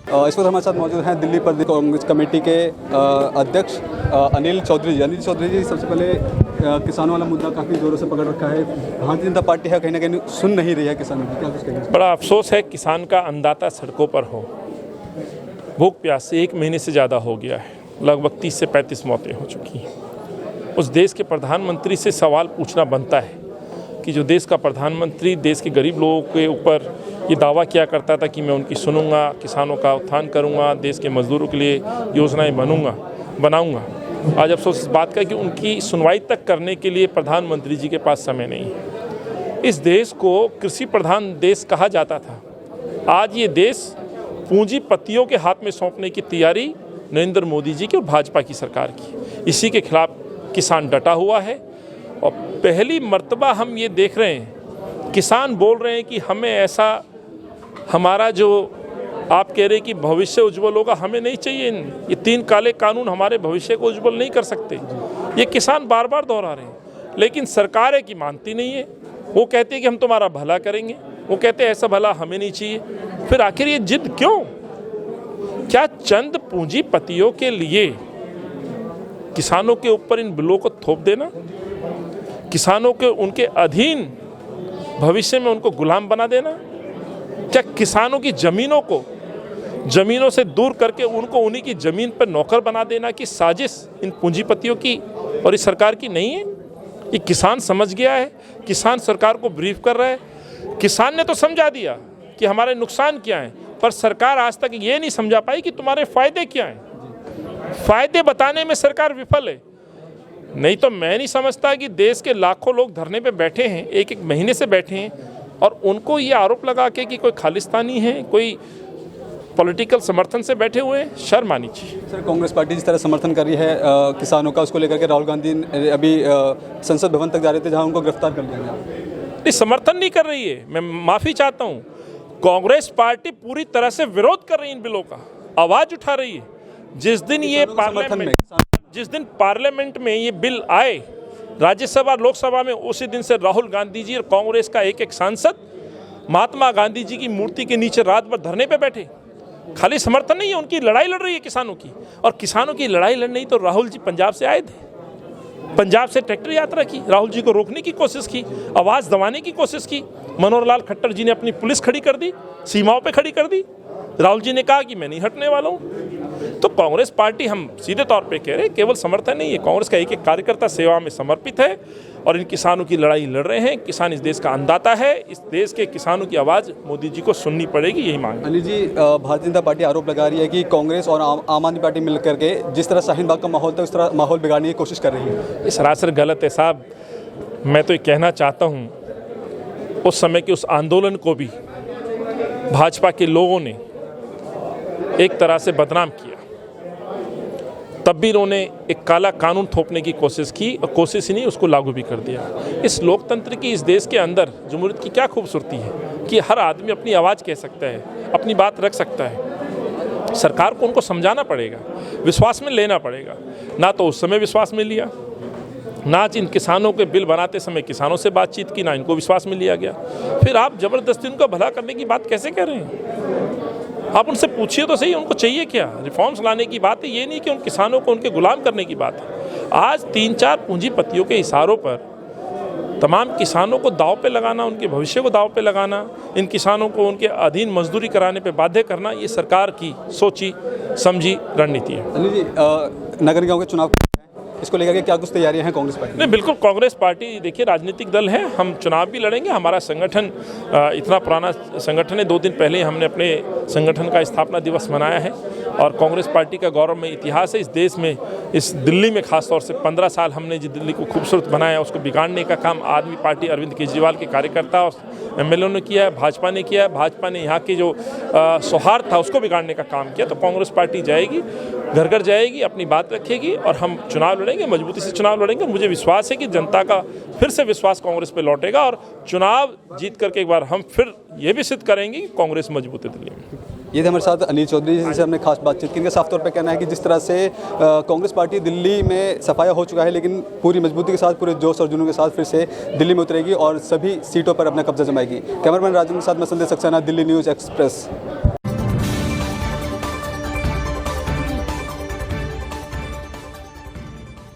इस वक्त हमारे साथ मौजूद हैं दिल्ली प्रदेश कांग्रेस कमेटी के अध्यक्ष अनिल चौधरी जी। अनिल चौधरी जी, सबसे पहले किसानों वाला मुद्दा काफ़ी ज़ोरों से पकड़ रखा है। भारतीय जनता पार्टी है कहीं ना कहीं सुन नहीं रही है किसानों की, क्या कुछ कहेंगे? बड़ा अफसोस है किसान का अन्नदाता सड़कों पर हो। भूख प्यास से 1 महीने से ज़्यादा हो गया है, लगभग 30 से 35 मौतें हो चुकी हैं। उस देश के प्रधानमंत्री से सवाल पूछना बनता है कि जो देश का प्रधानमंत्री देश के गरीब लोगों के ऊपर ये दावा किया करता था कि मैं उनकी सुनूंगा, किसानों का उत्थान करूंगा, देश के मजदूरों के लिए योजनाएं बनाऊंगा। आज अफसोस इस बात का कि उनकी सुनवाई तक करने के लिए प्रधानमंत्री जी के पास समय नहीं है। इस देश को कृषि प्रधान देश कहा जाता था, आज ये देश पूंजीपतियों के हाथ में सौंपने की तैयारी नरेंद्र मोदी जी की और भाजपा की सरकार की। इसी के खिलाफ किसान डटा हुआ है और पहली मर्तबा हम ये देख रहे हैं, किसान बोल रहे हैं कि हमें ऐसा, हमारा जो आप कह रहे हैं कि भविष्य उज्जवल होगा, हमें नहीं चाहिए। ये 3 काले कानून हमारे भविष्य को उज्जवल नहीं कर सकते। ये किसान बार बार दोहरा रहे हैं, लेकिन सरकार है कि मानती नहीं है। वो कहते हैं कि हम तुम्हारा भला करेंगे, वो कहते हैं ऐसा भला हमें नहीं चाहिए। फिर आखिर ये जिद क्यों? क्या चंद पूंजीपतियों के लिए किसानों के ऊपर इन बिलों को थोप देना, किसानों के उनके अधीन भविष्य में उनको गुलाम बना देना? क्या किसानों की जमीनों से दूर करके उनको उन्हीं की जमीन पर नौकर बना देना की साजिश इन पूंजीपतियों की और इस सरकार की नहीं है? ये किसान समझ गया है, किसान सरकार को ब्रीफ कर रहा है। किसान ने तो समझा दिया कि हमारे नुकसान क्या हैं, पर सरकार आज तक ये नहीं समझा पाई कि तुम्हारे फायदे क्या हैं। फायदे बताने में सरकार विफल है। नहीं तो मैं नहीं समझता कि देश के लाखों लोग धरने पे बैठे हैं, 1 महीने से बैठे हैं, और उनको ये आरोप लगा के कि कोई खालिस्तानी है, कोई पॉलिटिकल समर्थन से बैठे हुए हैं। शर्म आनी चाहिए। सर, कांग्रेस पार्टी जिस तरह समर्थन कर रही है किसानों का, उसको लेकर के राहुल गांधी अभी संसद भवन तक जा रहे थे, जहां उनको गिरफ्तार कर लिया गया। नहीं, समर्थन नहीं कर रही है। मैं माफ़ी चाहता हूँ, कांग्रेस पार्टी पूरी तरह से विरोध कर रही है इन बिलों का, आवाज़ उठा रही है। जिस दिन पार्लियामेंट में ये बिल आए, राज्यसभा लोकसभा में, उसी दिन से राहुल गांधी जी और कांग्रेस का एक सांसद महात्मा गांधी जी की मूर्ति के नीचे रात भर धरने पे बैठे। खाली समर्थन नहीं है, उनकी लड़ाई लड़ रही है किसानों की। और किसानों की लड़ाई लड़नी तो राहुल जी पंजाब से आए थे, पंजाब से ट्रैक्टर यात्रा की, राहुल जी को रोकने की कोशिश की, आवाज़ दबाने की कोशिश की। मनोहर लाल खट्टर जी ने अपनी पुलिस खड़ी कर दी, सीमाओं पे खड़ी कर दी। राहुल जी ने कहा कि मैं नहीं हटने वाला हूँ। तो कांग्रेस पार्टी, हम सीधे तौर पे कह रहे हैं, केवल समर्थन नहीं है, कांग्रेस का एक कार्यकर्ता सेवा में समर्पित है और इन किसानों की लड़ाई लड़ रहे हैं। किसान इस देश का अन्नदाता है, इस देश के किसानों की आवाज़ मोदी जी को सुननी पड़ेगी, यही मांग है। अनिल जी, भारतीय जनता पार्टी आरोप लगा रही है कि कांग्रेस और आम आदमी पार्टी मिलकर के जिस तरह शाहीन बाग का माहौल था, उस तरह माहौल बिगाड़ने की कोशिश कर रही है। ये सरासर गलत है साहब। मैं तो ये कहना चाहता हूँ, उस समय के उस आंदोलन को भी भाजपा के लोगों ने एक तरह से बदनाम किया। तब भी इन्होंने एक काला कानून थोपने की कोशिश की, और कोशिश ही नहीं, उसको लागू भी कर दिया। इस लोकतंत्र की, इस देश के अंदर जमहूरियत की क्या खूबसूरती है कि हर आदमी अपनी आवाज़ कह सकता है, अपनी बात रख सकता है। सरकार को उनको समझाना पड़ेगा, विश्वास में लेना पड़ेगा। ना तो उस समय विश्वास में लिया, ना इन किसानों के बिल बनाते समय किसानों से बातचीत की, ना इनको विश्वास में लिया गया। फिर आप ज़बरदस्ती उनको भला करने की बात कैसे कर रहे हैं? आप उनसे पूछिए तो सही, उनको चाहिए क्या? रिफॉर्म्स लाने की बात है, ये नहीं कि उन किसानों को उनके गुलाम करने की बात है। आज 3-4 पूंजीपतियों के इशारों पर तमाम किसानों को दांव पे लगाना, उनके भविष्य को दांव पे लगाना, इन किसानों को उनके अधीन मजदूरी कराने पे बाध्य करना, ये सरकार की सोची समझी रणनीति है। अनिल जी, नगर निगम के चुनाव इसको लेकर के क्या कुछ तैयारियां हैं कांग्रेस पार्टी? नहीं, बिल्कुल कांग्रेस पार्टी, देखिए, राजनीतिक दल है, हम चुनाव भी लड़ेंगे। हमारा संगठन इतना पुराना संगठन है, 2 दिन पहले हमने अपने संगठन का स्थापना दिवस मनाया है और कांग्रेस पार्टी का गौरवमय इतिहास है इस देश में। इस दिल्ली में खासतौर से 15 साल हमने जिस दिल्ली को खूबसूरत बनाया, उसको बिगाड़ने का काम आदमी पार्टी अरविंद केजरीवाल के कार्यकर्ता और MLA ने किया है, भाजपा ने किया है। भाजपा ने यहाँ के जो सौहार्द था उसको बिगाड़ने का काम किया। तो कांग्रेस पार्टी जाएगी, घर घर जाएगी, अपनी बात रखेगी और हम चुनाव लड़ेंगे, मजबूती से चुनाव लड़ेंगे। मुझे विश्वास है कि जनता का फिर से विश्वास कांग्रेस पे लौटेगा और चुनाव जीत करके एक बार हम फिर ये भी सिद्ध करेंगे कि कांग्रेस मजबूत है दिल्ली में। ये थे हमारे साथ अनिल चौधरी, जिनसे हमने खास बातचीत की। इनका साफ तौर पर कहना है कि जिस तरह से कांग्रेस पार्टी दिल्ली में सफाया हो चुका है, लेकिन पूरी मजबूती के साथ, पूरे जोश और जुनून के साथ फिर से दिल्ली में उतरेगी और सभी सीटों पर अपना कब्जा जमाएगी। कैमरामैन राजन के साथ मैं संदेश सक्सेना, दिल्ली न्यूज़ एक्सप्रेस।